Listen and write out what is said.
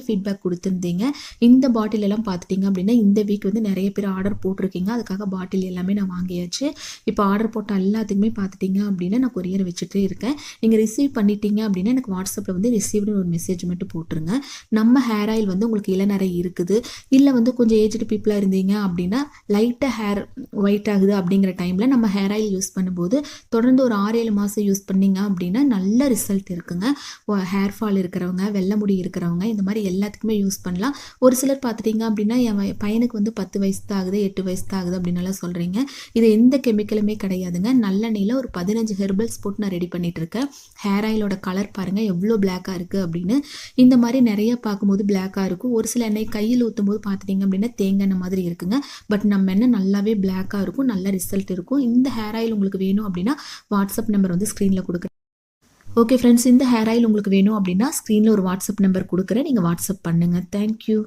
Feedback கொடுத்துருந்தீங்க. இந்த பாட்டில் எல்லாம் பார்த்துட்டிங்க அப்படின்னா இந்த வீக் வந்து நிறைய பேர் ஆர்டர் போட்டிருக்கீங்க. அதுக்காக பாட்டில் எல்லாமே நான் வாங்கியாச்சு. இப்போ ஆர்டர் போட்ட எல்லாத்துக்குமே பார்த்துட்டிங்க அப்படின்னா நான் கொரியர் வச்சுட்டே இருக்கேன். நீங்கள் ரிசீவ் பண்ணிட்டீங்க அப்படின்னா எனக்கு வாட்ஸ்அப்பில் வந்து ரிசீவ்னு ஒரு மெசேஜ் மட்டும் போட்டுருங்க. நம்ம ஹேர் ஆயில் வந்து உங்களுக்கு இளநரை இருக்குது, இல்லை வந்து கொஞ்சம் ஏஜ்டு பீப்புளாக இருந்தீங்க அப்படின்னா லைட்டாக ஹேர் ஒயிட் ஆகுது அப்படிங்கிற டைமில் நம்ம ஹேர் ஆயில் யூஸ் பண்ணும்போது தொடர்ந்து ஒரு 6-7 மாதம் யூஸ் பண்ணீங்க அப்படின்னா நல்ல ரிசல்ட் இருக்குங்க. ஹேர் ஃபால் இருக்கிறவங்க, வெள்ளை முடி இருக்கிறவங்க, இந்த மாதிரி எல்லாத்துக்குமே யூஸ் பண்ணலாம். ஒரு சிலர் பார்த்துட்டிங்க அப்படின்னா என் பையனுக்கு வந்து 10 வயசு தான் ஆகுது, 8 வயசு தான் ஆகுது அப்படின்னாலாம் சொல்கிறீங்க. இது எந்த கெமிக்கலுமே கிடையாதுங்க. நல்லெண்ணெயில் ஒரு 15 ஹெர்பல்ஸ் போட்டு நான் ரெடி பண்ணிட்டு இருக்கேன். ஹேர் ஆயிலோட கலர் பாருங்கள் எவ்வளோ பிளாக்காக இருக்குது அப்படின்னு. இந்த மாதிரி நிறைய பார்க்கும்போது பிளாக்காக இருக்கும். ஒரு சில எண்ணெய் கையில் ஊற்றும் போது பார்த்துட்டிங்க அப்படின்னா தேங்காய் எண்ணெய் மாதிரி இருக்குங்க. பட் நம்ம எண்ணெய் நல்லாவே பிளாக்காக இருக்கும், நல்ல ரிசல்ட் இருக்கும். இந்த ஹேர் ஆயில் உங்களுக்கு வேணும் அப்படின்னா வாட்ஸ்அப் நம்பர் வந்து ஸ்க்ரீனில் கொடுக்குறேன். ஓகே ஃப்ரெண்ட்ஸ், இந்த ஹேர் ஆயில் உங்களுக்கு வேணும் அப்படின்னா ஸ்க்ரீனில் ஒரு வாட்ஸ்அப் நம்பர் கொடுக்குறேன். நீங்கள் வாட்ஸ்அப் பண்ணுங்கள். தேங்க்யூ.